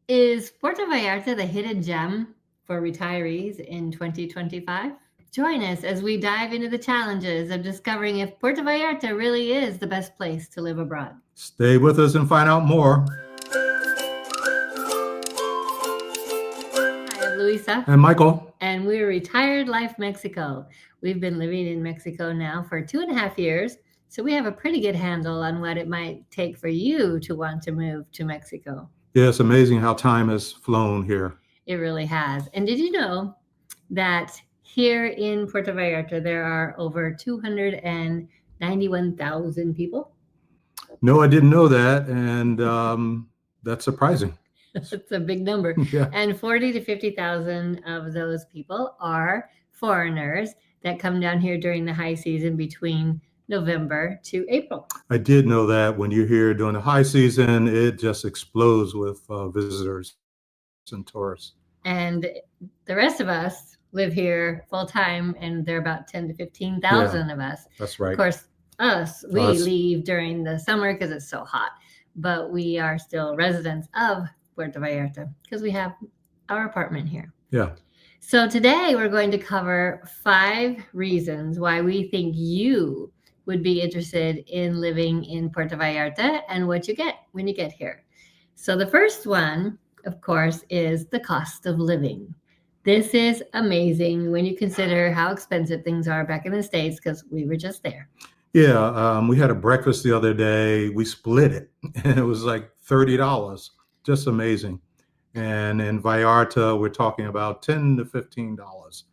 Is Puerto Vallarta the hidden gem for retirees in 2025? Join us as we dive into the challenges of discovering if Puerto Vallarta really is the best place to live abroad. Stay with us and find out more. Hi, I'm Luisa. And Michael. And we're Retired Life Mexico. We've been living in Mexico now for 2.5 years, so we have a pretty good handle on what it might take for you to want to move to Mexico. Yeah, it's amazing how time has flown here. It really has. And did you know that here in Puerto Vallarta there are over 291,000 people? No, I didn't know that, and that's surprising. That's a big number. Yeah. And 40 to 50,000 of those people are foreigners that come down here during the high season between November to April. I did know that when you're here during the high season, it just explodes with visitors and tourists. And the rest of us live here full time, and there are about 10 to 15,000 of us. That's right. Of course, we leave during the summer because it's so hot, but we are still residents of Puerto Vallarta because we have our apartment here. Yeah. So today we're going to cover 5 reasons why we think you would be interested in living in Puerto Vallarta and what you get when you get here. So the first one, of course, is the cost of living. This is amazing when you consider how expensive things are back in the States because we were just there. Yeah, we had a breakfast the other day. We split it, and it was like $30. Just amazing. And in Vallarta, we're talking about $10 to $15.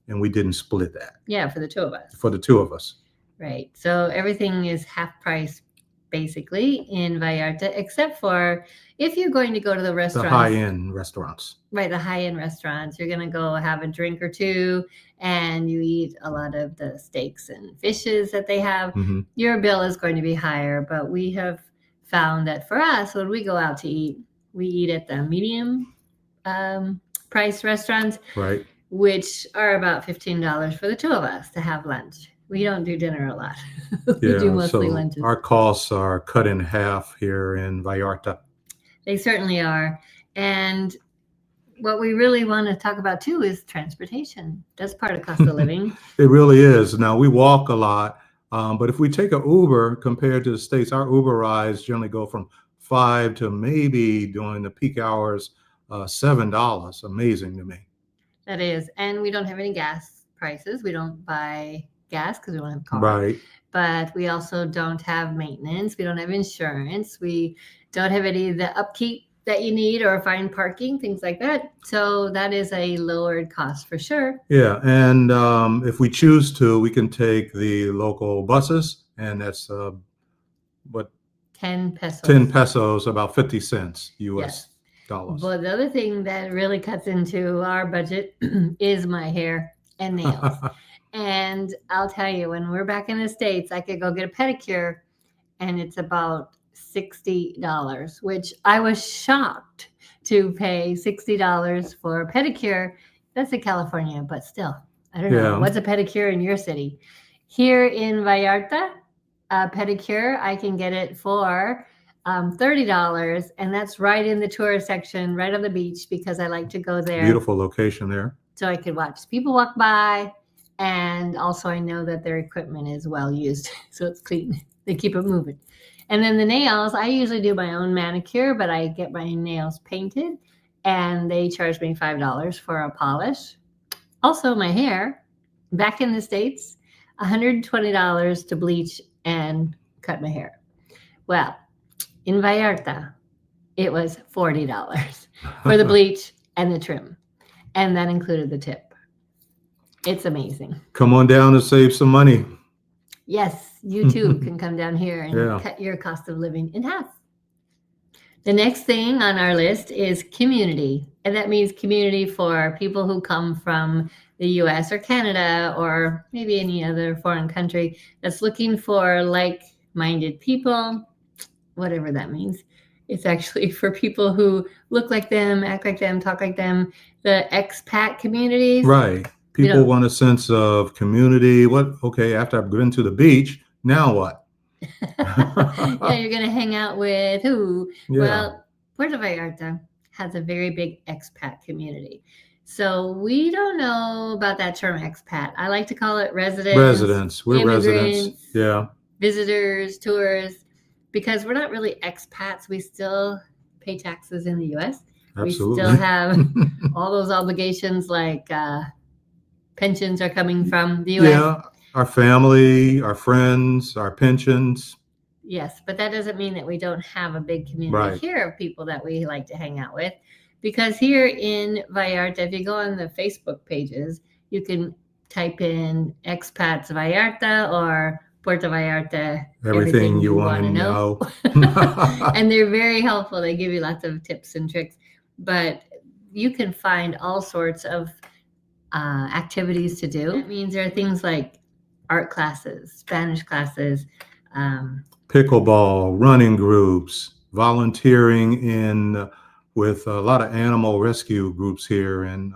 And we didn't split that. Yeah, for the two of us. For the two of us. Right. So everything is half price basically in Vallarta, except for if you're going to go to the restaurants. The high-end restaurants. Right, the high-end restaurants. You're going to go have a drink or two, and you eat a lot of the steaks and fishes that they have. Mm-hmm. Your bill is going to be higher, but we have found that for us, when we go out to eat, we eat at the medium price restaurants, right, which are about $15 for the two of us to have lunch. We don't do dinner a lot. We yeah, do mostly so lunches. Our costs are cut in half here in Vallarta. They certainly are. And what we really want to talk about too is transportation. That's part of cost of living. It really is. Now we walk a lot, but if we take an Uber compared to the States, our Uber rides generally go from $5 to maybe during the peak hours, $7. Amazing to me. That is. And we don't have any gas prices. We don't buy gas because we don't have a car. Right. But we also don't have maintenance. We don't have insurance. We don't have any of the upkeep that you need or find parking, things like that. So that is a lowered cost for sure. Yeah. And if we choose to, we can take the local buses, and that's what? 10 pesos. 10 pesos, about 50 cents US dollars. But the other thing that really cuts into our budget is my hair and nails. And I'll tell you, when we're back in the States, I could go get a pedicure, and it's about $60, which I was shocked to pay $60 for a pedicure. That's in California, but still, I don't know. What's a pedicure in your city? Here in Vallarta, a pedicure, I can get it for $30, and that's right in the tourist section, right on the beach, because I like to go there. Beautiful location there. So I could watch people walk by, and also I know that their equipment is well used, so it's clean. They keep it moving. And then the nails, I usually do my own manicure, but I get my nails painted, and they charge me $5 for a polish. Also, my hair, back in the States, $120 to bleach and cut my hair. Well, in Vallarta, it was $40 for the bleach and the trim, and that included the tip. It's amazing. Come on down and save some money. Yes, you too can come down here and cut your cost of living in half. The next thing on our list is community. And that means community for people who come from the US or Canada or maybe any other foreign country that's looking for like-minded people, whatever that means. It's actually for people who look like them, act like them, talk like them, the expat communities. Right. People want a sense of community. After I've been to the beach, now what? Yeah, you're going to hang out with who? Yeah. Well, Puerto Vallarta has a very big expat community. So we don't know about that term expat. I like to call it residents, We're residents. immigrants, Yeah, visitors, tourists, because we're not really expats. We still pay taxes in the US. We still absolutely. have all those obligations like pensions are coming from the US. Yeah, our family, our friends, our pensions. Yes, but that doesn't mean that we don't have a big community Right. here of people that we like to hang out with. Because here in Vallarta, if you go on the Facebook pages, you can type in expats Vallarta or Puerto Vallarta, Everything you want to know. And they're very helpful. They give you lots of tips and tricks. But you can find all sorts of activities to do. That means there are things like art classes, Spanish classes, Pickleball, running groups, volunteering in with a lot of animal rescue groups here in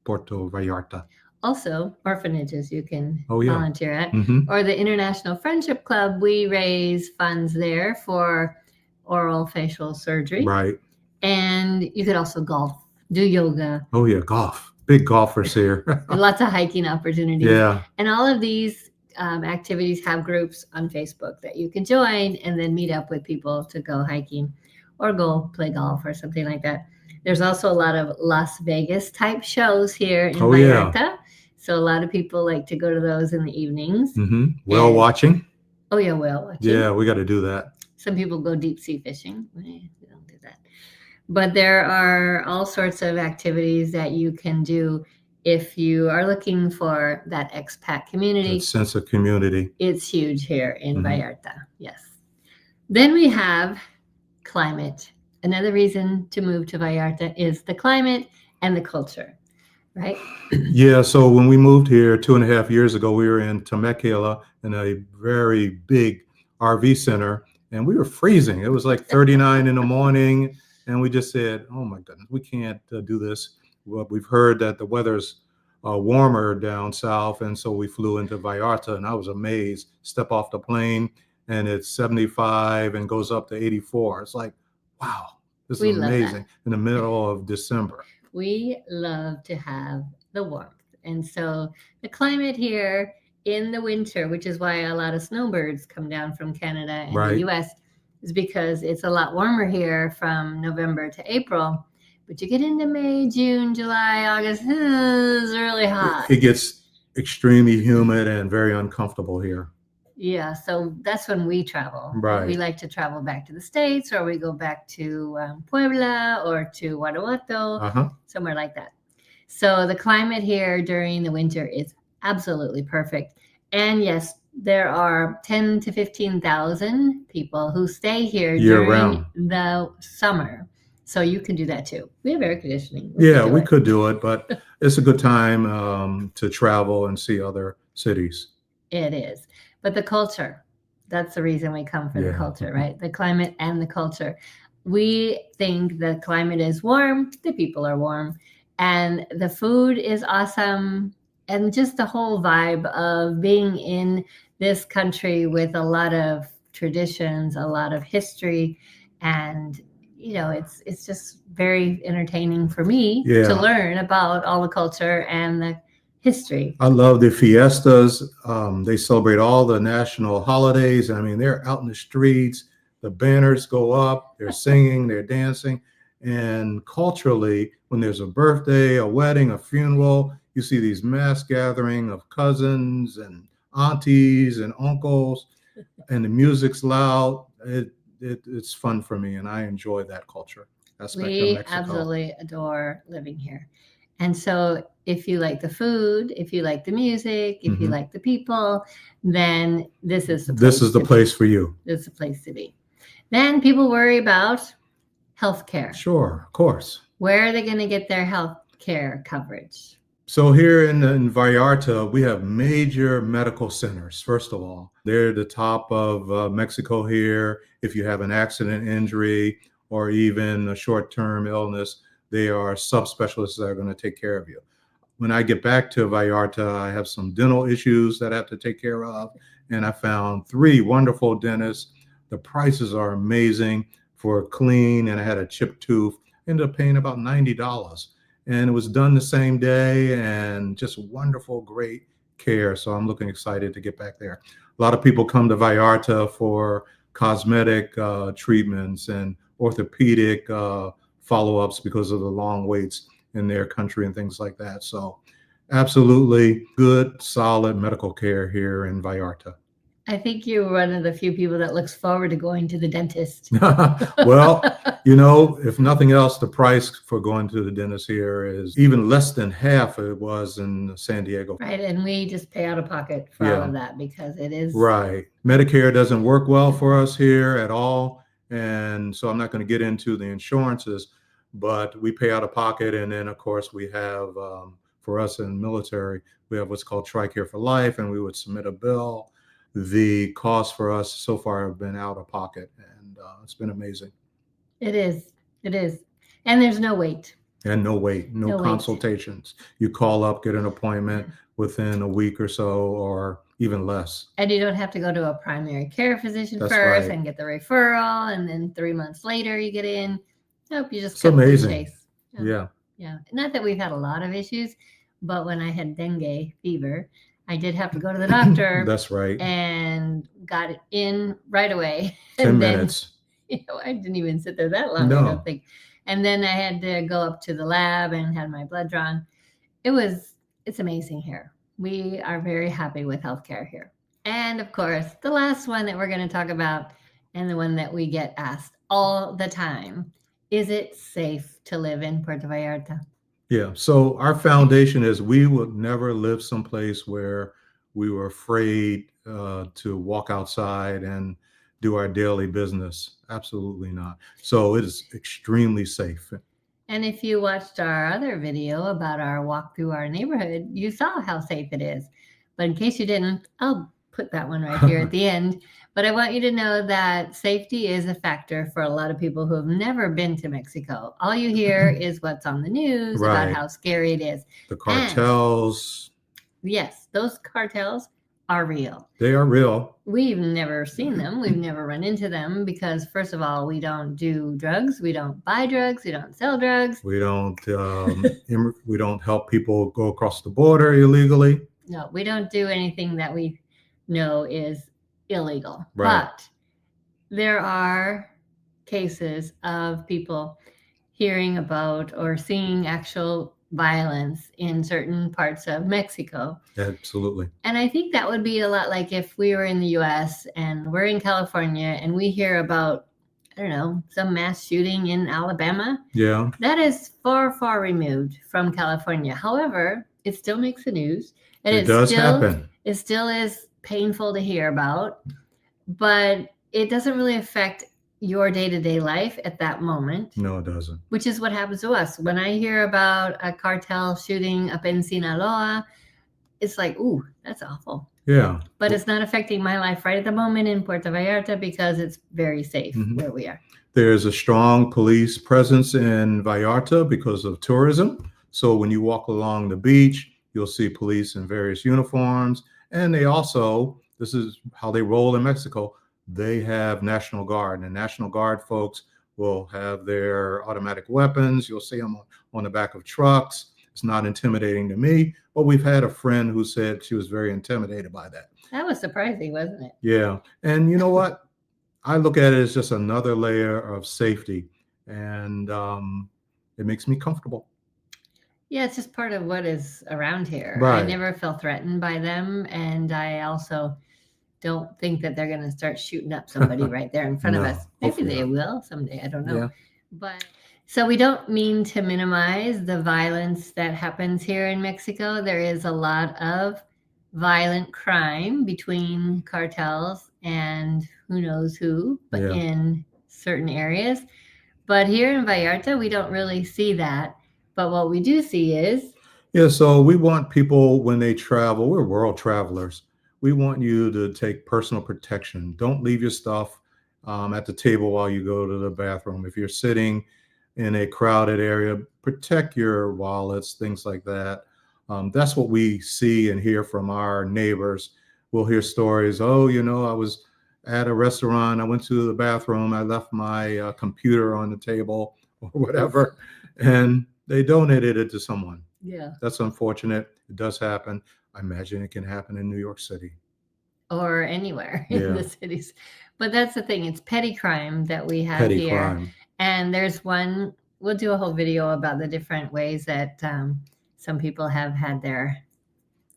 Puerto Vallarta. Also, orphanages you can Oh, yeah. volunteer at, Mhm. or the International Friendship Club. We raise funds there for oral facial surgery. Right. And you could also golf, do yoga, Oh, yeah, golf. Big golfers here. and lots of hiking opportunities. Yeah. And all of these activities have groups on Facebook that you can join and then meet up with people to go hiking or go play golf or something like that. There's also a lot of Las Vegas type shows here in Oh, yeah. Vallarta. So a lot of people like to go to those in the evenings. Mm-hmm. Whale And- watching. Oh yeah, whale watching. Yeah, we got to do that. Some people go deep sea fishing. We don't do that. But there are all sorts of activities that you can do if you are looking for that expat community. That sense of community. It's huge here in Mhm. Vallarta. Yes. Then we have climate. Another reason to move to Vallarta is the climate and the culture, right? Yeah, so when we moved here 2.5 years ago, we were in Temecula in a very big RV center, and we were freezing. It was like 39 in the morning, and we just said, "Oh my goodness, we can't do this." Well, we've heard that the weather's warmer down south, and so we flew into Vallarta, and I was amazed. Step off the plane, and it's 75 and goes up to 84. It's like, wow, this We is love that. amazing in the middle of December. We love to have the warmth. And so the climate here in the winter, which is why a lot of snowbirds come down from Canada and Right. the US, is because it's a lot warmer here from November to April. But you get into May, June, July, August, it's really hot. It gets extremely humid and very uncomfortable here. Yeah, so that's when we travel. Right. We like to travel back to the States, or we go back to Puebla or to Guanajuato, Uh-huh. somewhere like that. So the climate here during the winter is absolutely perfect. And yes, there are 10 to 15,000 people who stay here Year during round. the summer. So you can do that too. We have air conditioning. We Yeah, can do we it. could do it, but it's a good time to travel and see other cities. It is. But the culture, that's the reason we come for the Yeah. culture, right? The climate and the culture. We think the climate is warm, the people are warm, and the food is awesome. And just the whole vibe of being in this country with a lot of traditions, a lot of history, and it's just very entertaining for me Yeah. to learn about all the culture and the history. I love the fiestas. They celebrate all the national holidays. I mean, they're out in the streets. The banners go up. They're singing. They're dancing. And culturally, when there's a birthday, a wedding, a funeral, you see these mass gathering of cousins and aunties and uncles, and the music's loud. It's fun for me, and I enjoy that culture aspect of We Mexico. absolutely adore living here. And so if you like the food, if you like the music, if you Mhm. like the people, then this is the place. This is the to be. place for you. This is the place to be. Then people worry about healthcare. Sure, of course. Where are they going to get their healthcare coverage? So here in Vallarta, we have major medical centers. First of all, they're the top of Mexico here. If you have an accident, injury, or even a short-term illness, they are subspecialists that are going to take care of you. When I get back to Vallarta, I have some dental issues that I have to take care of, and I found 3 wonderful dentists. The prices are amazing for clean, and I had a chipped tooth. Ended up paying about $90, and it was done the same day, and just wonderful, great care. So I'm looking excited to get back there. A lot of people come to Vallarta for cosmetic treatments and orthopedic follow-ups because of the long waits in their country and things like that. So absolutely good, solid medical care here in Vallarta. I think you're one of the few people that looks forward to going to the dentist. Well, you know, if nothing else, the price for going to the dentist here is even less than half it was in San Diego. Right, and we just pay out of pocket for all of that because it is right. Medicare doesn't work well for us here at all, and so I'm not going to get into the insurances, but we pay out of pocket, and then of course we have for us in military, we have what's called TRICARE for life, and we would submit a bill. The costs for us so far have been out of pocket, and it's been amazing. It is. It is. And there's no wait. And no wait, no consultations. You call up, get an appointment within a week or so, or even less. And you don't have to go to a primary care physician first and get the referral, and then 3 months later you get in. Nope, you just cut through the chase. Yeah. Yeah. Not that we've had a lot of issues, but when I had dengue fever, I did have to go to the doctor. That's right. And got it in right away. 10 minutes. You know, I didn't even sit there that long, I don't think. And then I had to go up to the lab and had my blood drawn. It's amazing here. We are very happy with healthcare here. And of course, the last one that we're going to talk about, and the one that we get asked all the time, is it safe to live in Puerto Vallarta? Yeah. So our foundation is we would never live someplace where we were afraid to walk outside and do our daily business. Absolutely not. So it is extremely safe. And if you watched our other video about our walk through our neighborhood, you saw how safe it is. But in case you didn't, I'll put that one right here at the end. But I want you to know that safety is a factor for a lot of people who have never been to Mexico. All you hear is what's on the news about how scary it is. The cartels. And yes, those cartels are real. They are real. We've never seen them. We've never run into them because, first of all, we don't do drugs. We don't buy drugs. We don't sell drugs. We don't we don't help people go across the border illegally. No, we don't do anything that we know is illegal. Right. But there are cases of people hearing about or seeing actual violence in certain parts of Mexico. Absolutely. And I think that would be a lot like if we were in the US and we're in California and we hear about, I don't know, some mass shooting in Alabama. Yeah. That is far, far removed from California. However, it still makes the news. And it does happen. It still is painful to hear about, but it doesn't really affect your day-to-day life at that moment. No, it doesn't. Which is what happens to us. When I hear about a cartel shooting up in Sinaloa, it's like, ooh, that's awful. Yeah. But it's not affecting my life right at the moment in Puerto Vallarta because it's very safe where we are. There's a strong police presence in Vallarta because of tourism. So when you walk along the beach, you'll see police in various uniforms. And they also, this is how they roll in Mexico, they have National Guard, and National Guard folks will have their automatic weapons. You'll see them on the back of trucks. It's not intimidating to me, but we've had a friend who said she was very intimidated by that. That was surprising, wasn't it? Yeah. And you know what? I look at it as just another layer of safety, and it makes me comfortable. Yeah, it's just part of what is around here. Right. I never feel threatened by them, and I also don't think that they're going to start shooting up somebody right there in front of us. Maybe they will someday. I don't know. Yeah. But so we don't mean to minimize the violence that happens here in Mexico. There is a lot of violent crime between cartels and who knows who, but in certain areas. But here in Vallarta, we don't really see that. But what we do see is... Yeah, so we want people when they travel, we're world travelers. We want you to take personal protection. Don't leave your stuff at the table while you go to the bathroom. If you're sitting in a crowded area, protect your wallets, things like that. That's what we see and hear from our neighbors. We'll hear stories. Oh, you know, I was at a restaurant. I went to the bathroom. I left my computer on the table or whatever, and they donated it to someone. Yeah. That's unfortunate. It does happen. I imagine it can happen in New York City. Or anywhere in Yeah. the cities. But that's the thing. It's petty crime that we have Petty here. crime. And there's one, we'll do a whole video about the different ways that some people have had their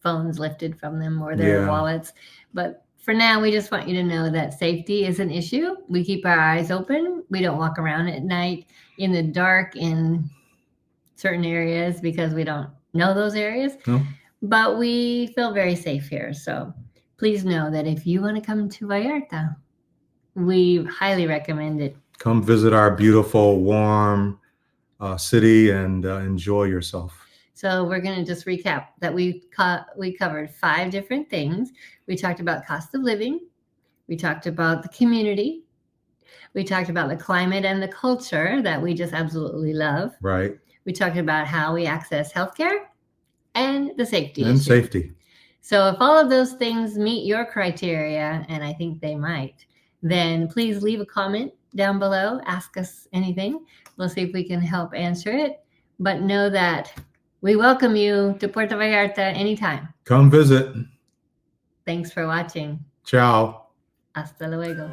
phones lifted from them or their Yeah. wallets. But for now, we just want you to know that safety is an issue. We keep our eyes open. We don't walk around at night in the dark in certain areas because we don't know those areas. No. But we feel very safe here. So please know that if you want to come to Vallarta, we highly recommend it. Come visit our beautiful, warm city and enjoy yourself. So we're going to just recap that we covered 5 different things. We talked about cost of living. We talked about the community. We talked about the climate and the culture that we just absolutely love. Right. We talked about how we access healthcare and the safety And issue. safety. So if all of those things meet your criteria, and I think they might, then please leave a comment down below. Ask us anything. We'll see if we can help answer it. But know that we welcome you to Puerto Vallarta anytime. Come visit. Thanks for watching. Ciao. Hasta luego.